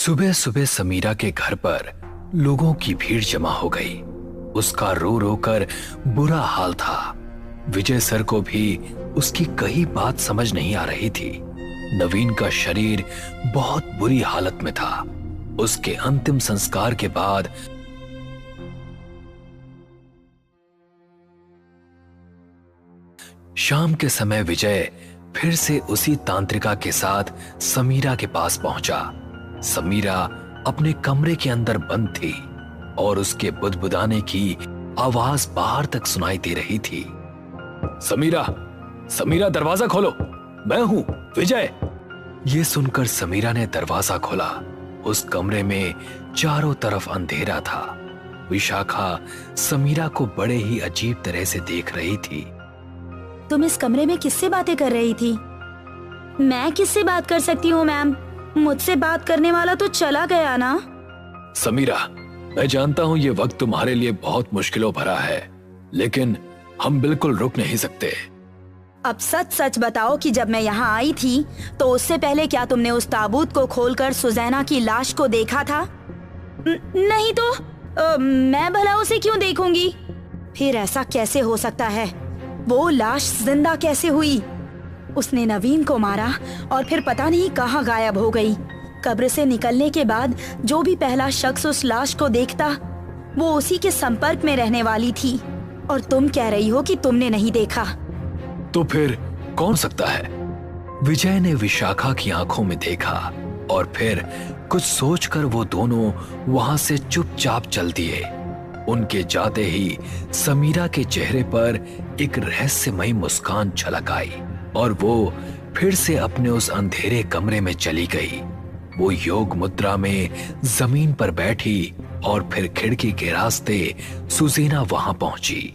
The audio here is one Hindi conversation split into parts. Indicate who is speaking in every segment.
Speaker 1: सुबह सुबह समीरा के घर पर लोगों की भीड़ जमा हो गई। उसका रो रो कर बुरा हाल था। विजय सर को भी उसकी कही बात समझ नहीं आ रही थी। नवीन का शरीर बहुत बुरी हालत में था। उसके अंतिम संस्कार के बाद शाम के समय विजय फिर से उसी तांत्रिका के साथ समीरा के पास पहुंचा। समीरा अपने कमरे के अंदर बंद थी और उसके बुदबुदाने की आवाज बाहर तक सुनाई दे रही थी। समीरा, समीरा दरवाजा खोलो, मैं हूं विजय। ये सुनकर समीरा ने दरवाजा खोला। उस कमरे में चारों तरफ अंधेरा था। विशाखा समीरा को बड़े ही अजीब तरह से देख रही थी।
Speaker 2: तुम इस कमरे में किससे बातें कर रही थी? मैं किससे बात कर सकती हूँ मैम? मुझसे बात करने वाला तो चला गया ना।
Speaker 1: समीरा, मैं जानता हूँ ये वक्त तुम्हारे लिए बहुत मुश्किलों भरा है, लेकिन हम बिल्कुल रुक नहीं सकते।
Speaker 2: अब सच सच बताओ कि जब मैं यहाँ आई थी तो उससे पहले क्या तुमने उस ताबूत को खोलकर सुजैना की लाश को देखा था? नहीं तो मैं भला उसे क्यों देखूंगी? फिर ऐसा कैसे हो सकता है? वो लाश जिंदा कैसे हुई? उसने नवीन को मारा और फिर पता नहीं कहाँ गायब हो गई। कब्र से निकलने के बाद जो भी पहला शख्स उस लाश को देखता वो उसी के संपर्क में रहने वाली थी, और तुम कह रही हो कि तुमने नहीं देखा।
Speaker 1: तो फिर कौन सकता है? विजय ने विशाखा की आंखों में देखा और फिर कुछ सोचकर वो दोनों वहां से चुपचाप चल दिए। उनके जाते ही समीरा के चेहरे पर एक रहस्यमयी मुस्कान झलक आई और वो फिर से अपने उस अंधेरे कमरे में चली गई। वो योग मुद्रा में जमीन पर बैठी और फिर खिड़की के रास्ते सुजैना वहां पहुंची।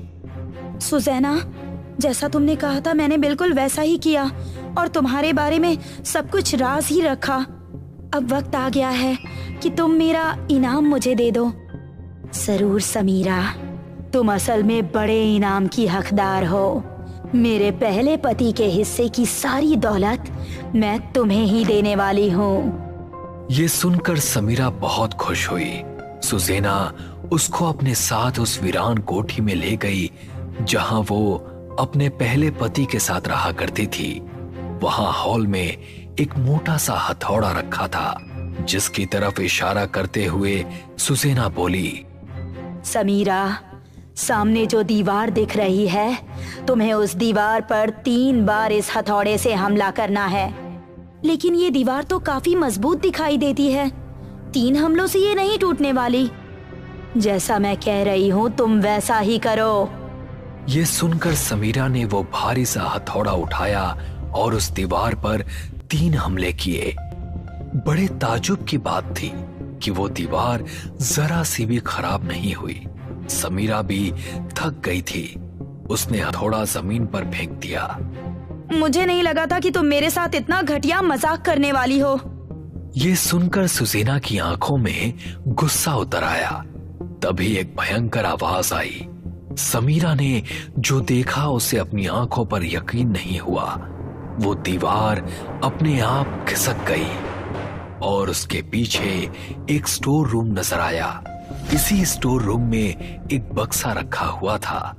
Speaker 2: सुजैना, जैसा तुमने कहा था मैंने बिल्कुल वैसा ही किया और तुम्हारे बारे में सब कुछ राज ही रखा। अब वक्त आ गया है कि तुम मेरा इनाम मुझे दे दो। जरूर समीरा, तुम असल में बड़े इनाम की हकदार हो। मेरे पहले पति के हिस्से की सारी दौलत मैं तुम्हें ही देने वाली हूँ।
Speaker 1: ये सुनकर समीरा बहुत खुश हुई। सुजैना उसको अपने साथ उस वीरान कोठी में ले गई जहां वो अपने पहले पति के साथ रहा करती थी। वहां हॉल में एक मोटा सा हथौड़ा रखा था, जिसकी तरफ इशारा करते हुए सुजैना बोली,
Speaker 2: समीरा, सामने जो दीवार दिख रही है, तुम्हें उस दीवार पर 3 बार इस हथौड़े से हमला करना है। लेकिन ये दीवार तो काफी मजबूत दिखाई देती है। 3 हमलों से ये नहीं टूटने वाली। जैसा मैं कह रही हूँ तुम वैसा ही करो।
Speaker 1: ये सुनकर समीरा ने वो भारी सा हथौड़ा उठाया और उस दीवार पर 3 हमले किए। बड़े ताजुब की बात थी कि वो दीवार जरा सी भी खराब नहीं हुई। समीरा भी थक गई थी। उसने हथौड़ा जमीन पर फेंक दिया।
Speaker 2: मुझे नहीं लगा था कि तुम मेरे साथ इतना घटिया मजाक करने वाली हो।
Speaker 1: ये सुनकर सुजैना की आंखों में गुस्सा उतर आया। तभी एक भयंकर आवाज आई। समीरा ने जो देखा उसे अपनी आंखों पर यकीन नहीं हुआ। वो दीवार अपने आप खिसक गई और उसके पीछे एक स्टोर रूम नजर आया। इसी स्टोर रूम में एक बक्सा रखा हुआ था,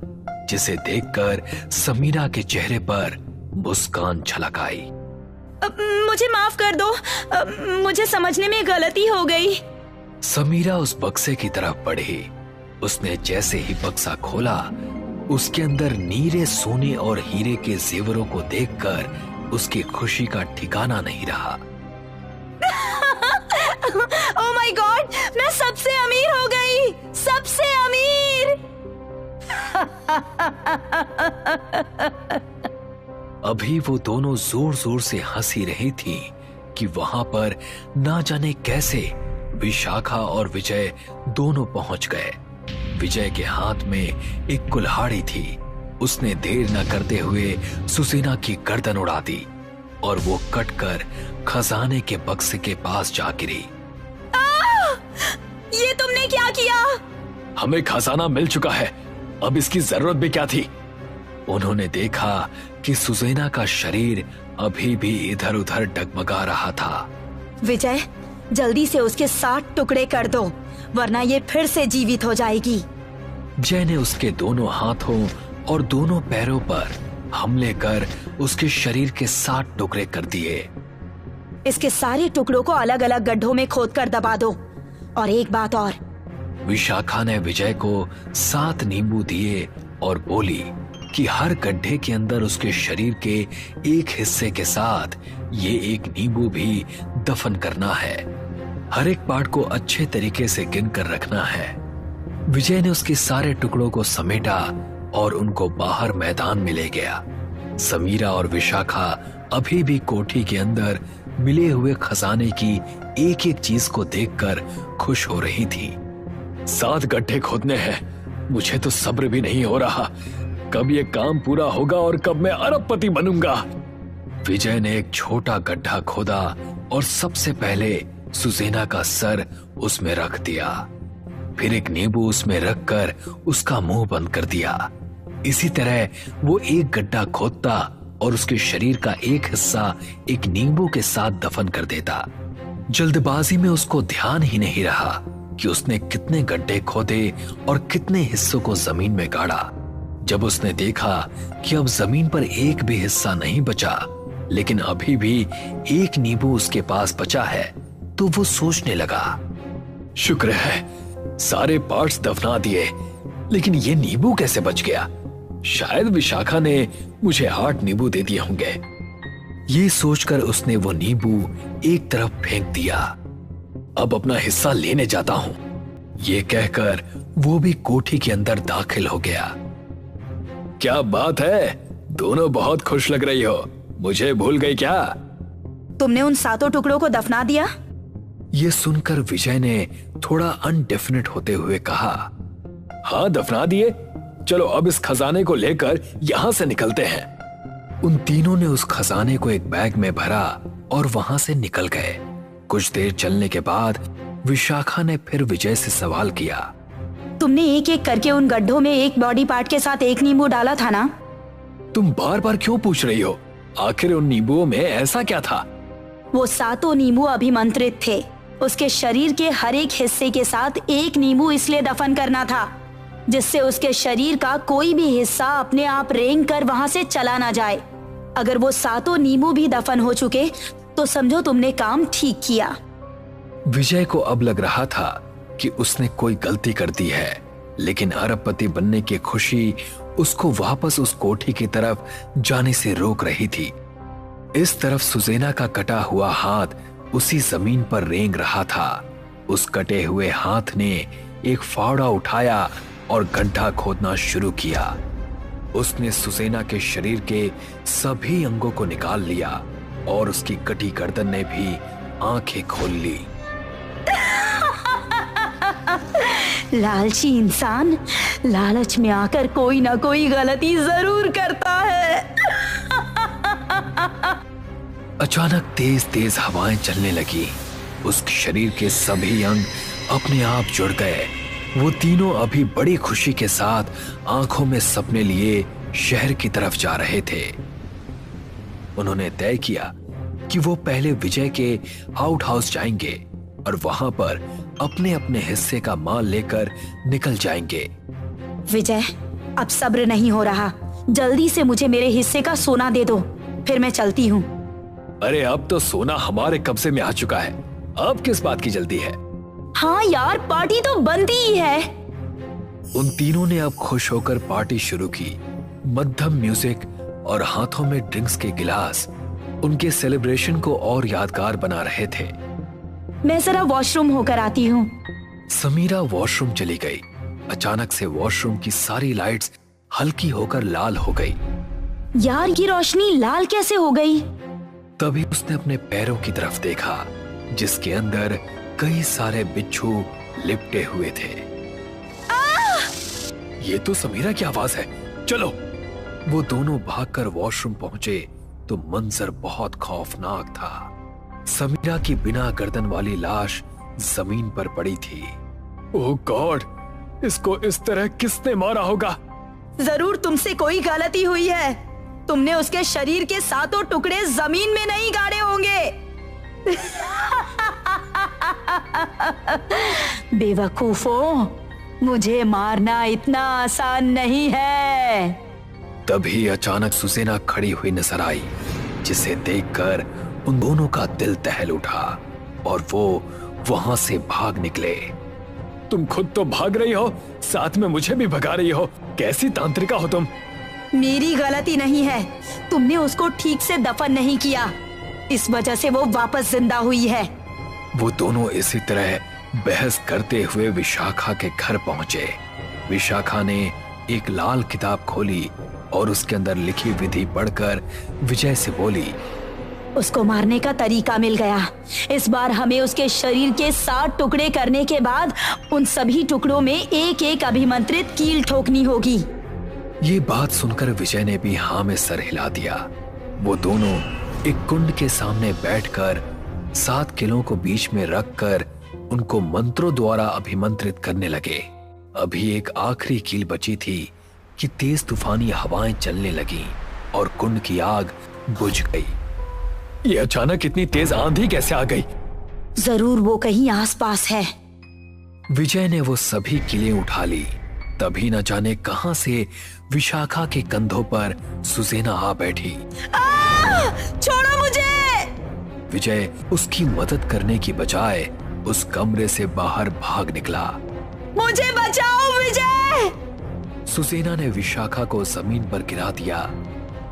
Speaker 1: जिसे देखकर समीरा के चेहरे पर मुस्कान झलक आई।
Speaker 2: मुझे माफ कर दो, मुझे समझने में गलती हो गई।
Speaker 1: समीरा उस बक्से की तरफ बढ़ी। उसने जैसे ही बक्सा खोला, उसके अंदर नीले सोने और हीरे के जेवरों को देखकर उसकी खुशी का ठिकाना नहीं रहा।
Speaker 2: ओह माय गॉड, मैं सबसे अमीर हो गई, सबसे अमीर।
Speaker 1: अभी वो दोनों जोर जोर से हंसी रही थी कि वहां पर ना जाने कैसे विशाखा और विजय दोनों पहुंच गए। विजय के हाथ में एक कुल्हाड़ी थी। उसने देर न करते हुए सुजैना की गर्दन उड़ा दी और वो कटकर खजाने के बक्से के पास जा गिरी।
Speaker 2: ये तुमने क्या किया?
Speaker 1: हमें खजाना मिल चुका है, अब इसकी जरूरत भी क्या थी? उन्होंने देखा कि सुजैना का शरीर अभी भी इधर उधर डगमगा रहा था।
Speaker 2: विजय, जल्दी से उसके 60 टुकड़े कर दो, वरना ये फिर से जीवित हो जाएगी।
Speaker 1: जय ने उसके दोनों हाथों और दोनों पैरों पर हमले कर उसके शरीर के 60 टुकड़े कर दिए।
Speaker 2: इसके सारे टुकड़ों को अलग अलग गड्ढों में खोदकर दबा दो। और एक बात और।
Speaker 1: विशाखा ने विजय को 7 नींबू दिए और बोली कि हर गड्ढे के अंदर उसके शरीर के एक हिस्से के साथ ये एक नींबू भी दफन करना है। हर एक पार्ट को अच्छे तरीके से गिन कर रखना है। विजय ने उसके सारे टुकड़ों को समेटा और उनको बाहर मैदान में ले गया। समीरा और विशाखा अभी भी कोठी के अंदर मिले हुए खजाने की एक एक चीज को देखकर खुश हो रही थी। 7 गड्ढे खोदने हैं, मुझे तो सब्र भी नहीं हो रहा। कब ये काम पूरा होगा और कब मैं अरबपति बनूंगा। विजय ने एक छोटा गड्ढा खोदा और सबसे पहले सुजैना का सर उसमें रख दिया। फिर एक नींबू उसमें रखकर उसका मुंह बंद कर दिया। इसी तरह वो एक गड्ढा खोदता और उसके शरीर का एक हिस्सा एक नींबू के साथ दफन कर देता। जल्दबाजी में उसको ध्यान ही नहीं रहा कि उसने कितने गड्ढे खोदे और कितने हिस्सों को जमीन में गाड़ा। जब उसने देखा कि अब जमीन पर एक भी हिस्सा नहीं बचा, लेकिन अभी भी एक नींबू उसके पास बचा है, तो वो सोचने लगा, शुक्र है सारे पार्ट्स दफना दिए, लेकिन ये नींबू कैसे बच गया? शायद विशाखा ने मुझे 8 नींबू दे दिए होंगे। ये सोचकर उसने वो नींबू एक तरफ फेंक दिया। अब अपना हिस्सा लेने जाता हूं, ये कहकर वो भी कोठी के अंदर दाखिल हो गया। क्या बात है, दोनों बहुत खुश लग रही हो, मुझे भूल गई क्या?
Speaker 2: तुमने उन 7 टुकड़ों को दफना दिया?
Speaker 1: ये सुनकर विजय ने थोड़ा अनडेफिनेट होते हुए कहा, हाँ दफना दिए। चलो अब इस खजाने को लेकर यहां से निकलते हैं। उन तीनों ने उस खजाने को एक बैग में भरा और वहां से निकल गए। कुछ देर चलने के बाद विशाखा ने फिर विजय से सवाल किया,
Speaker 2: तुमने एक एक करके उन गड्ढों में एक बॉडी पार्ट के साथ एक नींबू डाला था ना?
Speaker 1: तुम बार बार क्यों पूछ रही हो? आखिर उन नींबुओं में ऐसा क्या था?
Speaker 2: वो 7 नींबू अभिमंत्रित थे। उसके शरीर के हर एक हिस्से के साथ एक नींबू इसलिए दफन करना था जिससे उसके शरीर का कोई भी हिस्सा अपने आप रेंग कर वहां से चला ना जाए। अगर वो 7 नींबू भी दफन हो चुके तो समझो तुमने काम ठीक किया।
Speaker 1: विजय को अब लग रहा था कि उसने कोई गलती कर दी है, लेकिन अरबपति बनने की खुशी उसको वापस उस कोठी की तरफ जाने से रोक रही थी। इस तरफ सुजैना का कटा हुआ हाथ उसी जमीन पर रेंग रहा था। उस कटे हुए हाथ ने एक फावड़ा उठाया और गड्ढा खोदना शुरू किया। उसने सुजैना के शरीर के सभी अंगों को निकाल लिया और उसकी कटी गर्दन ने भी आंखें खोल ली।
Speaker 2: लालची इंसान लालच में आकर कोई ना कोई गलती जरूर करता है।
Speaker 1: अचानक तेज तेज हवाएं चलने लगी। उसके शरीर के सभी अंग अपने आप जुड़ गए। वो तीनों अभी बड़ी खुशी के साथ आंखों में सपने लिए शहर की तरफ जा रहे थे। उन्होंने तय किया कि वो पहले विजय के आउट हाउस जाएंगे और वहां पर अपने अपने हिस्से का माल लेकर निकल जाएंगे।
Speaker 2: विजय, अब सब्र नहीं हो रहा, जल्दी से मुझे मेरे हिस्से का सोना दे दो, फिर मैं चलती हूँ।
Speaker 1: अरे अब तो सोना हमारे कब्जे में आ चुका है, अब किस बात की जल्दी है?
Speaker 2: हाँ यार, पार्टी तो बनती ही है।
Speaker 1: उन तीनों ने अब खुश होकर पार्टी शुरू की। मध्यम म्यूजिक और हाथों में ड्रिंक्स के गिलास उनके सेलिब्रेशन को और यादगार बना रहे थे।
Speaker 2: मैं जरा वॉशरूम होकर आती हूँ।
Speaker 1: समीरा वॉशरूम चली गई। अचानक से वॉशरूम की सारी लाइट्स हल्की होकर लाल हो गई।
Speaker 2: यार, ये रोशनी लाल कैसे हो गई?
Speaker 1: तभी उसने अपने पैरों की तरफ देखा, जिसके अंदर कई सारे बिच्छू लिपटे हुए थे। ये तो समीरा की आवाज है, चलो। वो दोनों भागकर वॉशरूम पहुंचे तो मंजर बहुत खौफनाक था। समीरा की बिना गर्दन वाली लाश जमीन पर पड़ी थी। ओह गॉड, इसको इस तरह किसने मारा होगा?
Speaker 2: जरूर तुमसे कोई गलती हुई है। तुमने उसके शरीर के 7 टुकड़े जमीन में नहीं गाड़े होंगे। बेवकूफों, मुझे मारना इतना आसान नहीं है।
Speaker 1: तभी अचानक सुसेना खड़ी हुई नजर आई, जिसे देखकर उन दोनों का दिल दहल उठा और वो वहां से भाग निकले। तुम खुद तो भाग रही हो, साथ में मुझे भी भगा रही हो। कैसी तांत्रिका हो तुम?
Speaker 2: मेरी गलती नहीं है, तुमने उसको ठीक से दफन नहीं किया, इस वजह से वो वापस जिंदा हुई है।
Speaker 1: वो दोनों इसी तरह बहस करते हुए विशाखा के घर पहुंचे। विशाखा ने एक लाल किताब खोली और उसके अंदर लिखी विधि पढ़कर विजय से बोली,
Speaker 2: उसको मारने का तरीका मिल गया। इस बार हमें उसके शरीर के 7 टुकड़े करने के बाद उन सभी टुकड़ों में एक एक अभिमंत्रित कील ठोकनी होगी।
Speaker 1: ये बात सुनकर विजय ने भी हाँ में सर हिला दिया। वो दोनों एक कुंड के सामने बैठकर 7 कीलों को बीच में रखकर उनको मंत्रों द्वारा अभिमंत्रित करने लगे। अभी एक आखिरी कील बची थी कि तेज तूफानी हवाएं चलने लगी और कुंड की आग बुझ गई। ये अचानक इतनी तेज आंधी कैसे आ गई?
Speaker 2: जरूर वो कहीं आसपास है।
Speaker 1: विजय ने वो सभी कीलें उठा ली। तभी न जाने कहां से विशाखा के कंधों पर सुसेना आ बैठी।
Speaker 2: छोड़ो मुझे!
Speaker 1: विजय उसकी मदद करने की बजाय उस कमरे से बाहर भाग निकला।
Speaker 2: मुझे बचाओ विजय!
Speaker 1: सुसेना ने विशाखा को जमीन पर गिरा दिया।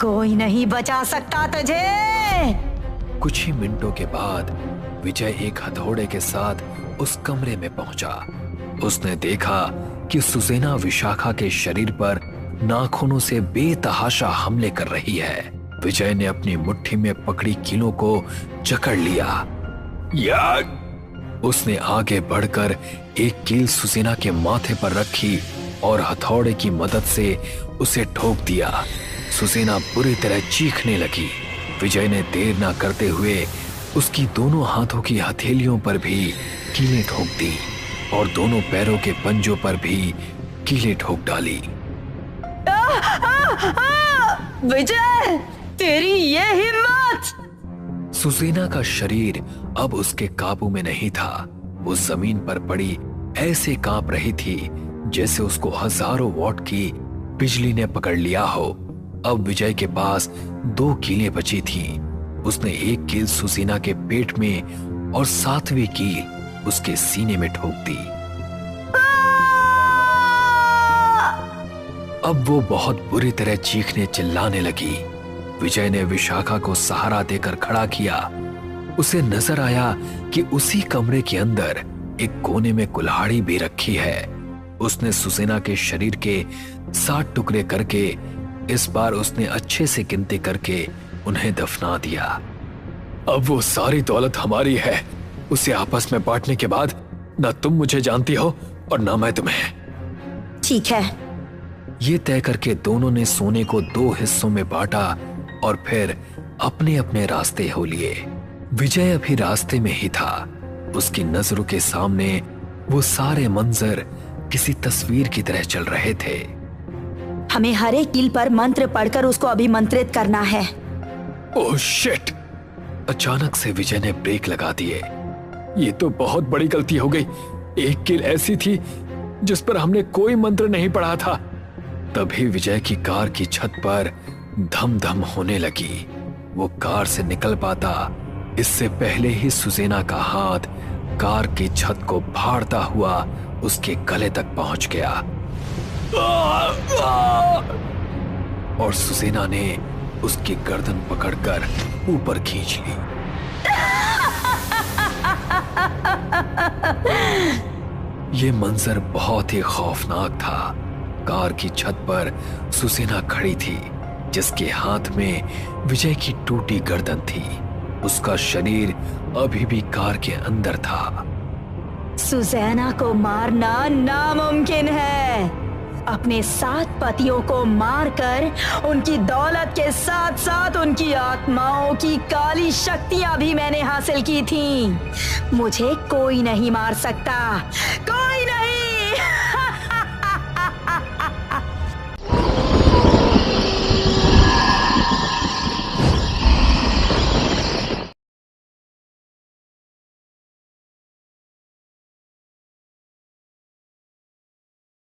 Speaker 2: कोई नहीं बचा सकता तुझे।
Speaker 1: कुछ ही मिनटों के बाद विजय एक हथौड़े के साथ उस कमरे में पहुंचा। उसने देखा कि सुसेना विशाखा के शरीर पर नाखूनों से बेतहाशा हमले कर रही है। विजय ने अपनी मुट्ठी में पकड़ी कीलों को जकड़ लिया। उसने आगे बढ़कर एक कील सुसेना के माथे पर रखी और हथौड़े की मदद से उसे ठोक दिया। सुसेना बुरी तरह चीखने लगी। विजय ने देर ना करते हुए उसकी दोनों हाथों की हथेलियों पर भी कीलें ठोक दी और दोनों पैरों के पंजों पर भी कीलें ठोक डाली।
Speaker 2: विजय, तेरी ये हिम्मत!
Speaker 1: सुसेना का शरीर अब उसके काबू में नहीं था। वो जमीन पर पड़ी ऐसे कांप रही थी जैसे उसको हजारों वॉट की बिजली ने पकड़ लिया हो। अब विजय के पास 2 कीलें बची थी। उसने एक कील सुसेना के पेट में और 7वीं कील उसके सीने में ठोक दी। अब वो बहुत बुरी तरह चीखने चिल्लाने लगी। विजय ने विशाखा को सहारा देकर खड़ा किया। उसे नजर आया कि उसी कमरे के अंदर एक कोने में कुल्हाड़ी भी रखी है। उसने सुसेना के शरीर के 7 टुकड़े करके इस बार उसने अच्छे से गिनती करके उन्हें दफना दिया। अब वो सारी दौलत हमारी है। उसे आपस में बांटने के बाद ना तुम मुझे जानती हो और ना मैं तुम्हें।
Speaker 2: ठीक है।
Speaker 1: ये तय करके दोनों ने सोने को 2 हिस्सों में बांटा और फिर अपने अपने रास्ते हो लिए। विजय अभी रास्ते में ही था। उसकी नजरों के सामने वो सारे मंजर किसी तस्वीर की तरह चल रहे थे।
Speaker 2: हमें हर एक कील पर मंत्र पढ़कर उसको अभिमंत्रित करना है।
Speaker 1: Oh shit! अचानक से विजय ने ब्रेक लगा दिए। ये तो बहुत बड़ी गलती हो गई। एक कील ऐसी थी जिस पर हमने कोई मंत्र नहीं पढ़ा था। तभी विजय की कार की छत पर धम धम होने लगी। वो कार से निकल पाता इससे पहले ही सुसेना का हाथ कार की छत को फाड़ता हुआ उसके गले तक पहुंच गया और सुसेना ने उसकी गर्दन पकड़कर ऊपर खींच ली। ये मंजर बहुत ही खौफनाक था। कार की छत पर सुसेना खड़ी थी, जिसके हाथ में विजय की टूटी गर्दन थी। उसका शरीर अभी भी कार के अंदर था।
Speaker 2: सुसेना को मारना नामुमकिन है। अपने 7 पतियों को मारकर उनकी दौलत के साथ साथ उनकी आत्माओं की काली शक्तियां भी मैंने हासिल की थीं। मुझे कोई नहीं मार सकता,